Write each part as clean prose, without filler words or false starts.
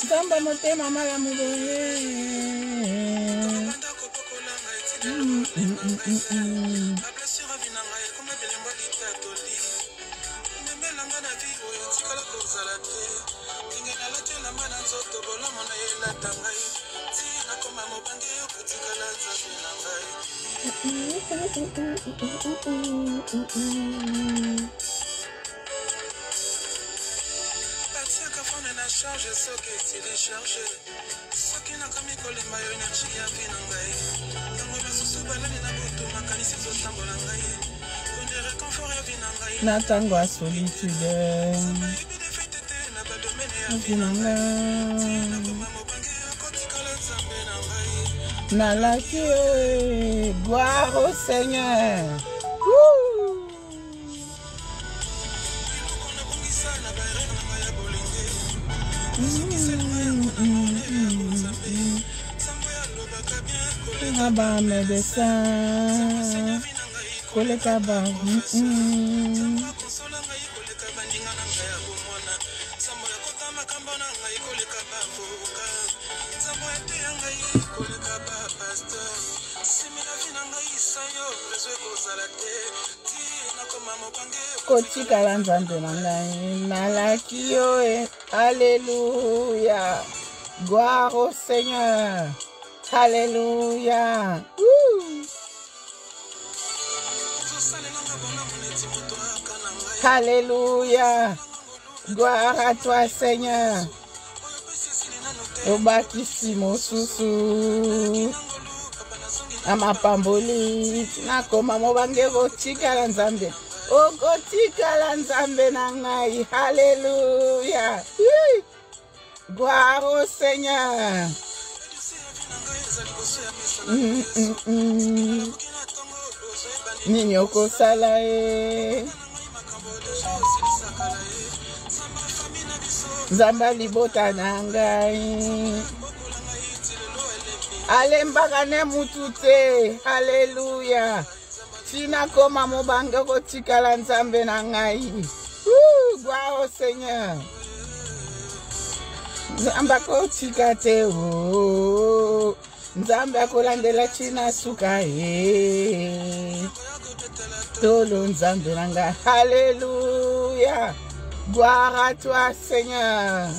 Samba motema malamu boye. Charge ce qui est téléchargé, ce qui n'a qu'à m'écoller ma énergie à Vinangai. Quand on va se soubaner, n'a pas tout ma canisse au tambolangai. On dirait qu'on ferait Vinangai. Natangwa solitude. Vinangai. Nalaki, gloire au Seigneur. Kaba médecin, kole kaba. Kotika la nzambe na ngai nalaki yo alléluia, gloire au Seigneur, alléluia. Alléluia, gloire à toi Seigneur. Obakisi mosusu amapamboli nakoma mobange kotika la nzambe. Okotika la nzambe na ngai, alléluia. Gloire au Seigneur. Nini okosala e Nzamba libota na ngai alembaka ne mutu te, alléluia. Tina koma mobange kotika la nzambe na ngai. Gloire au Seigneur. Nzamba kotika te o. Nzambe akolandela china suka e. Tolo nzambe na ngai, alléluia. Gloire à toi Seigneur.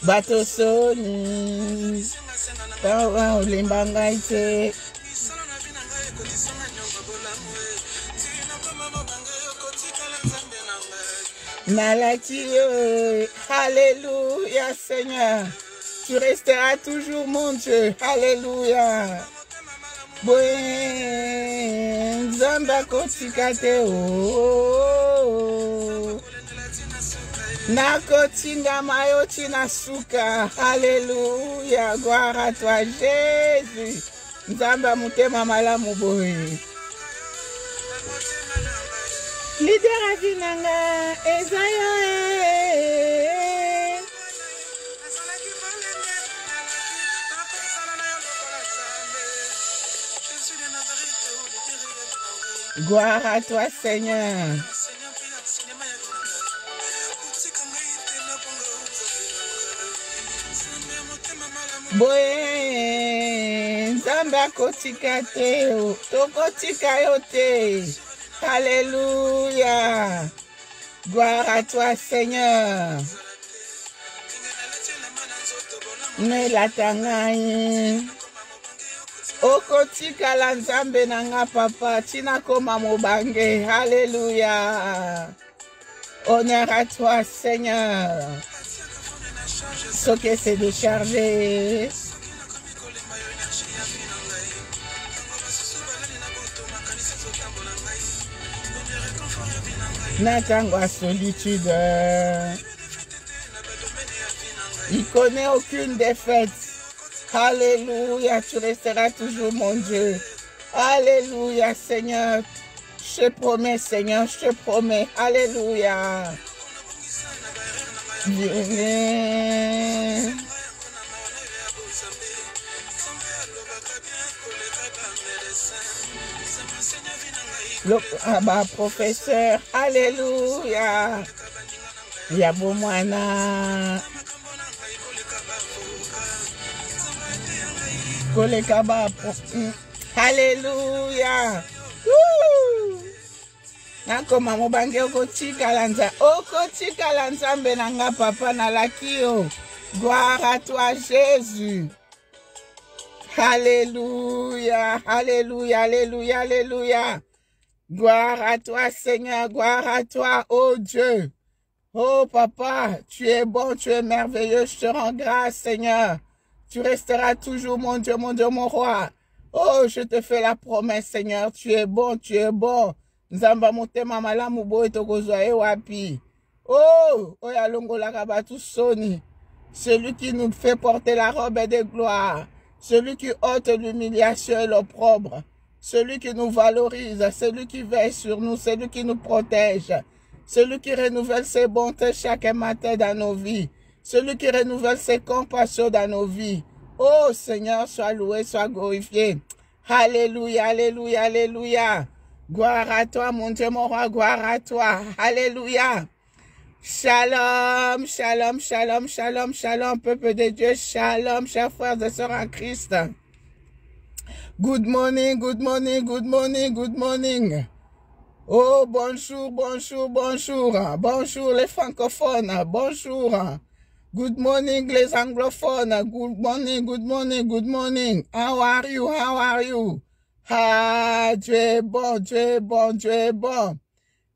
Bato soni tawa ulimbanga ite nalaki yo, alléluia Seigneur. Tu resteras toujours mon Dieu, alléluia. Nzamba kotika te o. Nakotinga mayo tina suka, alléluia. Gloire à toi Jésus. Nzamba mutema malamu boye. Leader avinanga ezayo Gloire à toi Seigneur. Boye Nzambe akotika te, tokotika yo te. Alléluia. Gloire à toi Seigneur. Nelatangai okotika la nzambe nanga papa tina koma mobange. Alléluia. Honneur à toi Seigneur. Ce qui s'est déchargé. Natangwa solitude. Il connaît aucune défaite. Alléluia, tu resteras toujours mon Dieu. Alléluia, Seigneur. Je te promets, Seigneur, je te promets. Alléluia. Bien-aimé. Professeur, alléluia. Yabomwana. Kolekaba. Alléluia. Nakoma mobange okotika lanza. Okotika lanza mbenanga papa na lakio. Gloire à toi Jésus. Alléluia. Alléluia. Alléluia. Alléluia. Gloire à toi, Seigneur, gloire à toi, oh Dieu. Oh Papa, tu es bon, tu es merveilleux, je te rends grâce, Seigneur. Tu resteras toujours, mon Dieu, mon roi. Oh, je te fais la promesse, Seigneur, tu es bon, tu es bon. Nzamba motema malamu bo etokozwa wapi. Oh, oyalongo la kabatu soni. Celui qui nous fait porter la robe de gloire. Celui qui ôte l'humiliation et l'opprobre. Celui qui nous valorise, celui qui veille sur nous, celui qui nous protège, celui qui renouvelle ses bontés chaque matin dans nos vies, celui qui renouvelle ses compassions dans nos vies. Oh Seigneur, sois loué, sois glorifié. Alléluia, alléluia, alléluia. Gloire à toi, mon Dieu, mon roi, gloire à toi. Alléluia. Shalom, shalom, shalom, shalom, shalom, peuple de Dieu, shalom, chers frères et sœurs en Christ. Good morning, good morning, good morning, good morning. Oh, bonjour, bonjour, bonjour. Bonjour les francophones, bonjour. Good morning les anglophones. Good morning, good morning, good morning. How are you, how are you? Ah, Dieu est bon, Dieu est bon, Dieu est bon.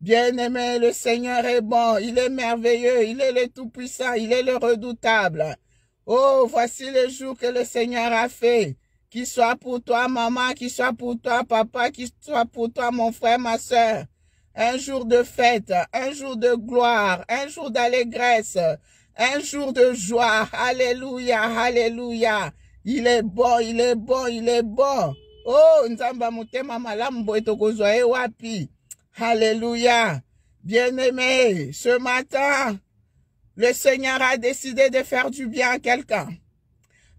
Bien-aimé, le Seigneur est bon, il est merveilleux, il est le tout-puissant, il est le redoutable. Oh, voici le jour que le Seigneur a fait. Qu'il soit pour toi, maman, qu'il soit pour toi, papa, qu'il soit pour toi, mon frère, ma soeur. Un jour de fête, un jour de gloire, un jour d'allégresse, un jour de joie. Alléluia, alléluia. Il est bon, il est bon, il est bon. Oh, nzamba mutema malamu bo etokozwa wapi. Alléluia. Bien-aimé, ce matin, le Seigneur a décidé de faire du bien à quelqu'un.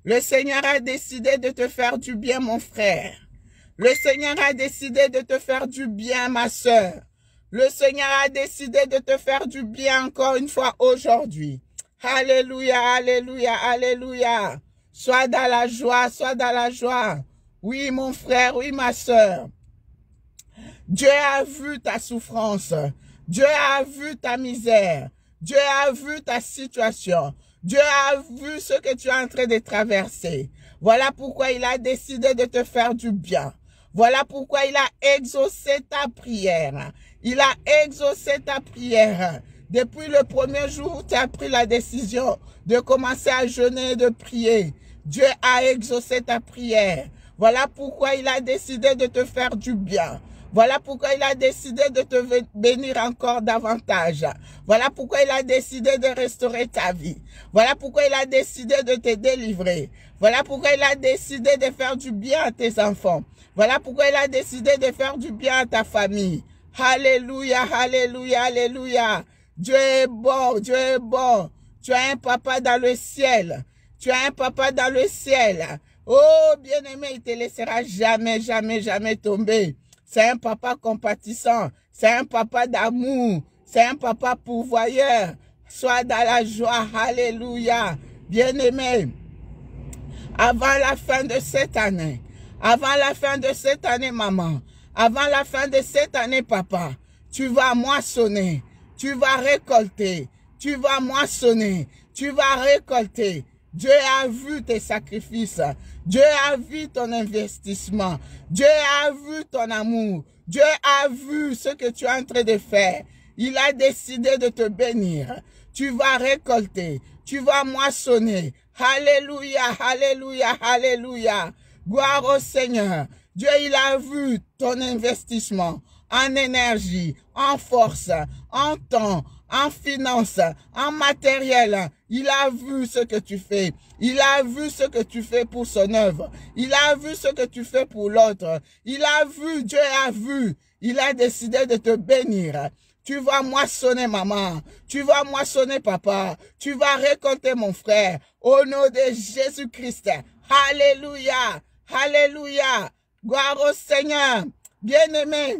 Le Seigneur a décidé de te faire du bien, mon frère. Le Seigneur a décidé de te faire du bien, ma soeur. Le Seigneur a décidé de te faire du bien encore une fois aujourd'hui. Alléluia, alléluia, alléluia. Sois dans la joie, sois dans la joie. Oui, mon frère, oui, ma soeur. Dieu a vu ta souffrance. Dieu a vu ta misère. Dieu a vu ta situation. Dieu a vu ce que tu es en train de traverser. Voilà pourquoi il a décidé de te faire du bien. Voilà pourquoi il a exaucé ta prière. Il a exaucé ta prière. Depuis le premier jour où tu as pris la décision de commencer à jeûner et de prier, Dieu a exaucé ta prière. Voilà pourquoi il a décidé de te faire du bien. Voilà pourquoi il a décidé de te bénir encore davantage. Voilà pourquoi il a décidé de restaurer ta vie. Voilà pourquoi il a décidé de te délivrer. Voilà pourquoi il a décidé de faire du bien à tes enfants. Voilà pourquoi il a décidé de faire du bien à ta famille. Alléluia, alléluia, alléluia. Dieu est bon, Dieu est bon. Tu as un papa dans le ciel. Tu as un papa dans le ciel. Oh, bien-aimé, il ne te laissera jamais, jamais, jamais tomber. C'est un papa compatissant. C'est un papa d'amour. C'est un papa pourvoyeur. Sois dans la joie. Alléluia. Bien-aimé, avant la fin de cette année, maman, avant la fin de cette année, papa, tu vas moissonner. Tu vas récolter. Tu vas moissonner. Tu vas récolter. Dieu a vu tes sacrifices. Dieu a vu ton investissement. Dieu a vu ton amour. Dieu a vu ce que tu es en train de faire. Il a décidé de te bénir. Tu vas récolter. Tu vas moissonner. Alléluia, alléluia, alléluia. Gloire au Seigneur. Dieu, il a vu ton investissement en énergie, en force, en temps, en finance, en matériel. Il a vu ce que tu fais. Il a vu ce que tu fais pour son œuvre. Il a vu ce que tu fais pour l'autre. Il a vu, Dieu a vu. Il a décidé de te bénir. Tu vas moissonner, maman. Tu vas moissonner, papa. Tu vas récolter, mon frère. Au nom de Jésus-Christ. Alléluia. Alléluia. Gloire au Seigneur. Bien-aimé,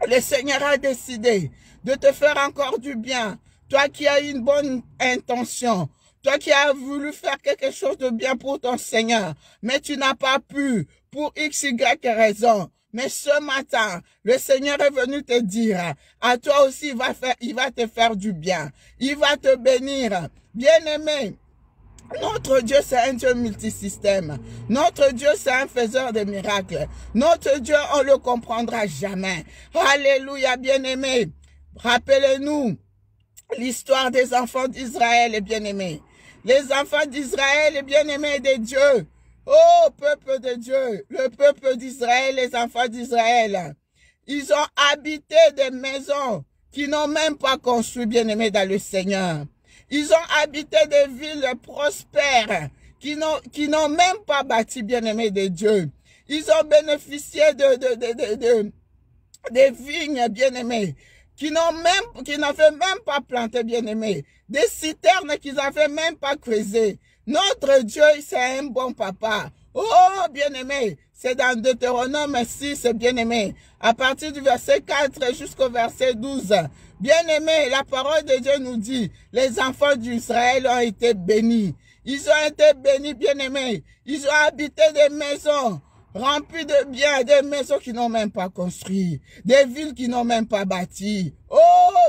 le Seigneur a décidé de te faire encore du bien. Toi qui as une bonne intention. Toi qui as voulu faire quelque chose de bien pour ton Seigneur. Mais tu n'as pas pu. Pour X, Y raison. Mais ce matin, le Seigneur est venu te dire, à toi aussi, il va te faire du bien. Il va te bénir. Bien-aimé, notre Dieu, c'est un Dieu multisystème. Notre Dieu, c'est un faiseur de miracles. Notre Dieu, on ne le comprendra jamais. Alléluia, bien-aimé. Rappelez-nous l'histoire des enfants d'Israël, bien-aimés. Les enfants d'Israël, bien-aimés de Dieu. Oh, peuple de Dieu, le peuple d'Israël, les enfants d'Israël, ils ont habité des maisons qui n'ont même pas construit, bien-aimés, dans le Seigneur. Ils ont habité des villes prospères qui n'ont même pas bâti, bien-aimés de Dieu. Ils ont bénéficié des vignes, bien-aimés, qui n'avaient même pas planté, bien-aimés. Des citernes qu'ils n'avaient même pas creusées. Notre Dieu, c'est un bon papa. Oh, bien-aimé, c'est dans Deutéronome 6, bien-aimé, à partir du verset 4 jusqu'au verset 12. Bien-aimé, la parole de Dieu nous dit, les enfants d'Israël ont été bénis. Ils ont été bénis, bien-aimés. Ils ont habité des maisons remplies de biens, des maisons qui n'ont même pas construit, des villes qui n'ont même pas bâti. Oh,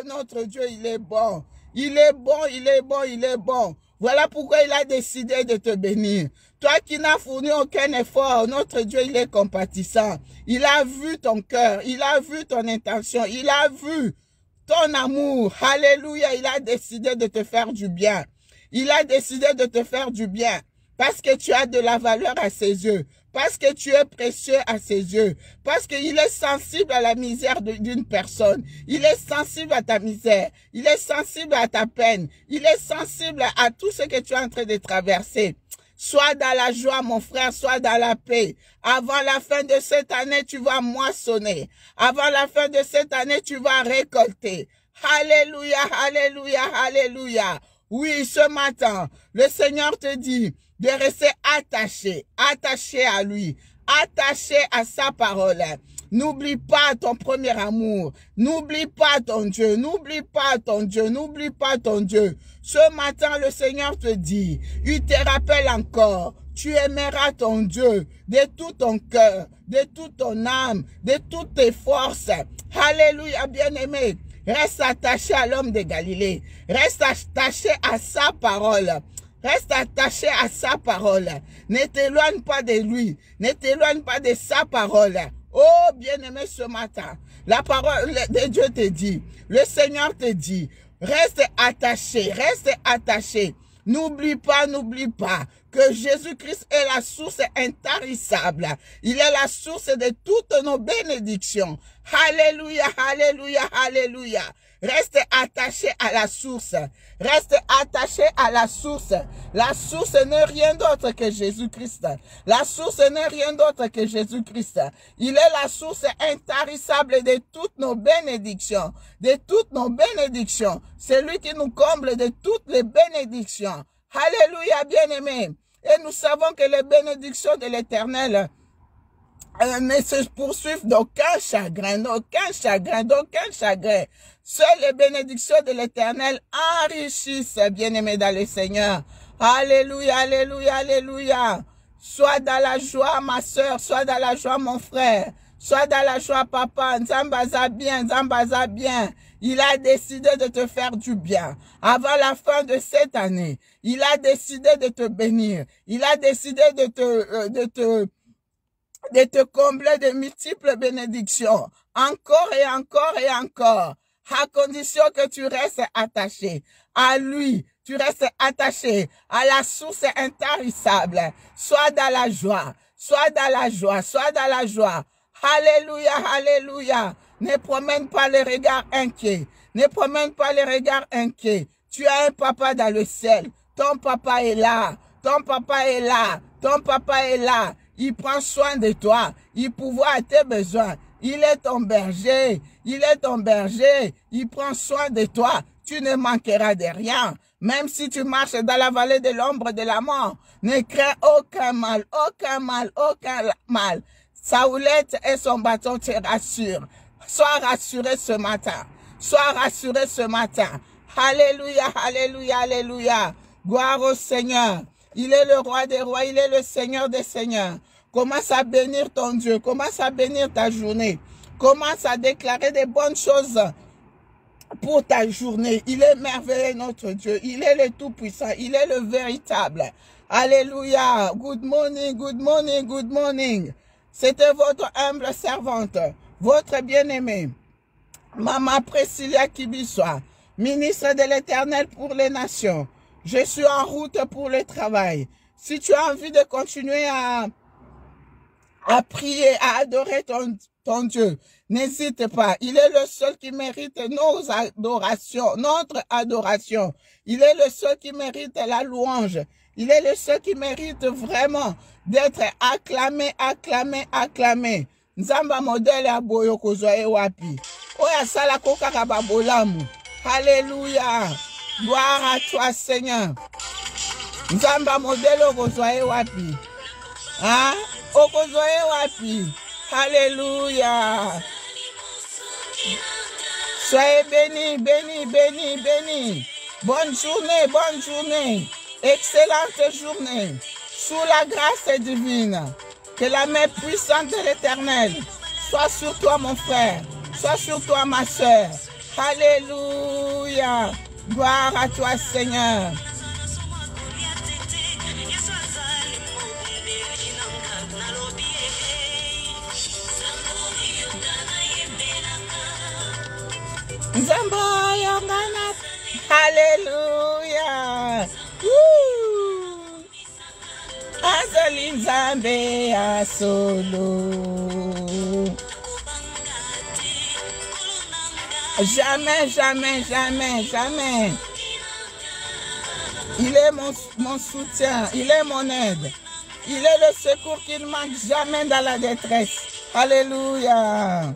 notre Dieu, il est bon. Il est bon, il est bon, il est bon. Voilà pourquoi il a décidé de te bénir. Toi qui n'as fourni aucun effort, notre Dieu, il est compatissant. Il a vu ton cœur, il a vu ton intention, il a vu ton amour. Alléluia, il a décidé de te faire du bien. Il a décidé de te faire du bien parce que tu as de la valeur à ses yeux, parce que tu es précieux à ses yeux, parce qu'il est sensible à la misère d'une personne. Il est sensible à ta misère. Il est sensible à ta peine. Il est sensible à tout ce que tu es en train de traverser. Sois dans la joie, mon frère, sois dans la paix. Avant la fin de cette année, tu vas moissonner. Avant la fin de cette année, tu vas récolter. Alléluia, alléluia, alléluia. Oui, ce matin, le Seigneur te dit de rester attaché à lui, attaché à sa parole. N'oublie pas ton premier amour. N'oublie pas ton Dieu. N'oublie pas ton Dieu. N'oublie pas ton Dieu. Ce matin, le Seigneur te dit, il te rappelle encore, tu aimeras ton Dieu de tout ton cœur, de toute ton âme, de toutes tes forces. Alléluia, bien-aimé. Reste attaché à l'homme de Galilée. Reste attaché à sa parole. Reste attaché à sa parole. Ne t'éloigne pas de lui. Ne t'éloigne pas de sa parole. Oh, bien-aimé, ce matin, la parole de Dieu te dit, le Seigneur te dit, reste attaché, reste attaché. N'oublie pas que Jésus-Christ est la source intarissable. Il est la source de toutes nos bénédictions. Alléluia, alléluia, alléluia. Reste attaché à la source. Reste attaché à la source. La source n'est rien d'autre que Jésus-Christ. La source n'est rien d'autre que Jésus-Christ. Il est la source intarissable de toutes nos bénédictions. De toutes nos bénédictions. C'est lui qui nous comble de toutes les bénédictions. Alléluia, bien-aimés. Et nous savons que les bénédictions de l'Éternel ne se poursuivent d'aucun chagrin, d'aucun chagrin, d'aucun chagrin. Seules les bénédictions de l'Éternel enrichissent, bien-aimés dans le Seigneur. Alléluia, alléluia, alléluia. Sois dans la joie, ma soeur, sois dans la joie, mon frère. Sois dans la joie, papa. Nzambaza bien, Nzambaza bien. Il a décidé de te faire du bien. Avant la fin de cette année, il a décidé de te bénir. Il a décidé de te combler de multiples bénédictions. Encore et encore et encore. À condition que tu restes attaché à lui. Tu restes attaché à la source intarissable. Sois dans la joie. Sois dans la joie. Sois dans la joie. Alléluia, alléluia. Ne promène pas les regards inquiets. Ne promène pas les regards inquiets. Tu as un papa dans le ciel. Ton papa est là. Ton papa est là. Ton papa est là. Il prend soin de toi. Il pourvoit à tes besoins. Il est ton berger. Il est ton berger. Il prend soin de toi. Tu ne manqueras de rien. Même si tu marches dans la vallée de l'ombre de la mort, ne crains aucun mal, aucun mal, aucun mal. Sa houlette et son bâton te rassurent. Sois rassuré ce matin. Sois rassuré ce matin. Alléluia, alléluia, alléluia. Gloire au Seigneur. Il est le roi des rois, il est le Seigneur des seigneurs. Commence à bénir ton Dieu, commence à bénir ta journée. Commence à déclarer des bonnes choses pour ta journée. Il est merveilleux notre Dieu, il est le tout-puissant, il est le véritable. Alléluia. Good morning, good morning, good morning. C'était votre humble servante, votre bien-aimée, Maman Priscilla Kibiswa, ministre de l'Éternel pour les nations. Je suis en route pour le travail. Si tu as envie de continuer à prier, à adorer ton Dieu, n'hésite pas. Il est le seul qui mérite nos adorations, notre adoration. Il est le seul qui mérite la louange. Il est le seul qui mérite vraiment d'être acclamé, acclamé, acclamé. Nzamba modèle à boyo kozwa wapi. Oya sala koka kababolamu. Alléluia. Gloire à toi, Seigneur. Nzamba modèle kozwa wapi. Hein? Okozwa wapi. Alléluia. Soyez bénis, bénis, bénis, bénis. Bonne journée, bonne journée. Excellente journée. Sous la grâce divine. Que la main puissante de l'Éternel soit sur toi, mon frère. Soit sur toi, ma soeur. Alléluia. Gloire à toi, Seigneur. Zamba Yongana. Alléluia. Azali Nzambe ya solo. Jamais, jamais, jamais, jamais. Il est mon soutien, il est mon aide. Il est le secours qui ne manque jamais dans la détresse. Alléluia.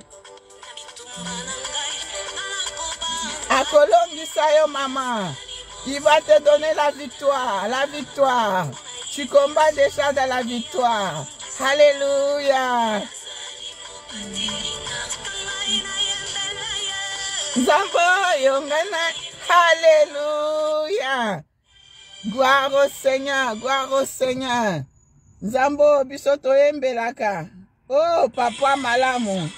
À Colombie, Sayo maman, il va te donner la victoire, la victoire. Tu combats déjà dans la victoire. Alléluia. Zambo Yongana. Alléluia. Gloire au Seigneur, gloire au Seigneur. Zambo bisoto embelaka. Oh, papa malamu.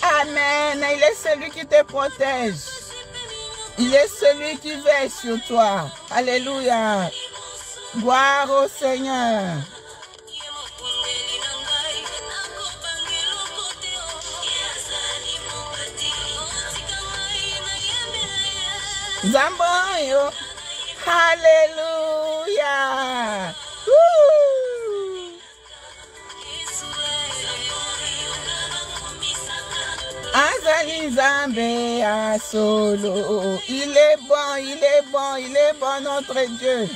Amen. Il est celui qui te protège. Il est celui qui veille sur toi. Alléluia. Gloire au Seigneur. Zamboyo. Alléluia. Azali Nzambe ya solo. Il est bon, il est bon, il est bon notre Dieu.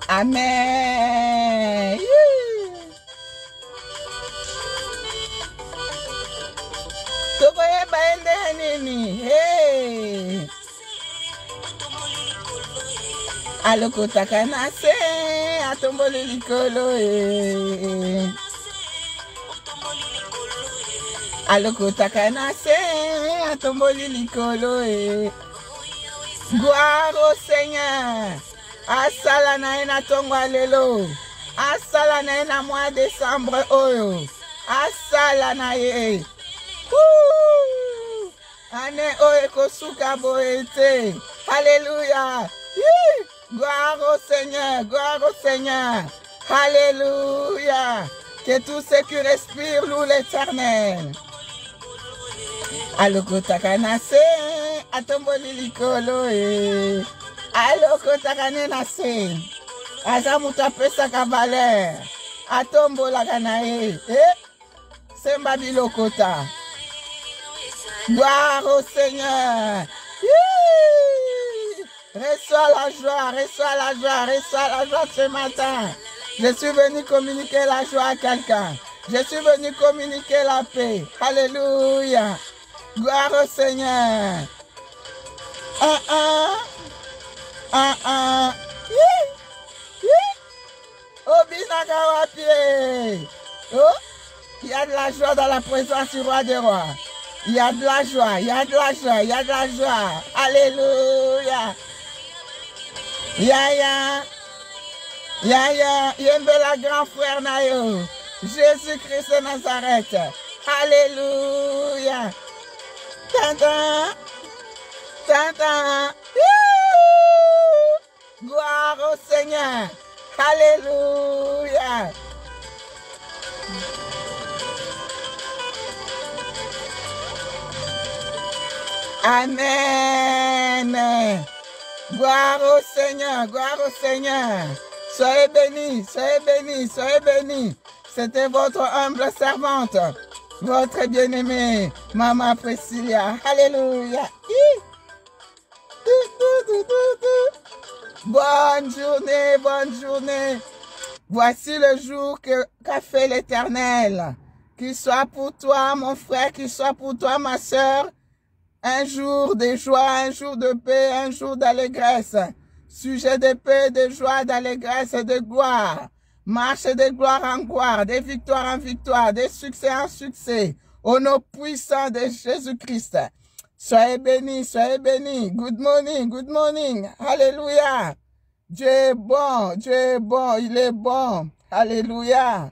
Amen. Tokoye baende nini? Hey. Aloko takanase atomboli likolo. Aloko takanase atomboli likolo. Gloire au Seigneur. Asala na ena tongwa lelo. Asala na ena mois décembre oyo. Asala na ye. Ane oye kosuka boete. Alléluia. Gloire au Seigneur, gloire au Seigneur. Alléluia. Que tous ceux qui respirent louent l'Éternel. Aloko takanase, atomboli likolo e. Aloko takane nase. Azamuta pesa kavaleur. Atombola kanae. Semba bilokota. Gloire au Seigneur. Reçois la joie, reçois la joie, reçois la joie ce matin. Je suis venu communiquer la joie à quelqu'un. Je suis venu communiquer la paix. Alléluia. Gloire au Seigneur. Oh, il y a de la joie dans la présence du roi des rois. Il y a de la joie, il y a de la joie, il y a de la joie. Alléluia. Ya, la grand frère Nayo. Jésus-Christ de Nazareth. Alléluia. Tantan. Tantan. Gloire au Seigneur. Alléluia. Amen. Gloire au Seigneur, gloire au Seigneur. Soyez bénis, soyez bénis, soyez bénis. C'était votre humble servante, votre bien-aimée, Maman Priscilla. Alléluia. Bonne journée, bonne journée. Voici le jour qu'a fait l'Éternel. Qu'il soit pour toi, mon frère, qu'il soit pour toi, ma sœur. Un jour de joie, un jour de paix, un jour d'allégresse. Sujet de paix, de joie, d'allégresse et de gloire. Marche de gloire en gloire, de victoire en victoire, de succès en succès. Au nom puissant de Jésus-Christ. Soyez bénis, soyez bénis. Good morning, good morning. Alléluia. Dieu est bon, il est bon. Alléluia.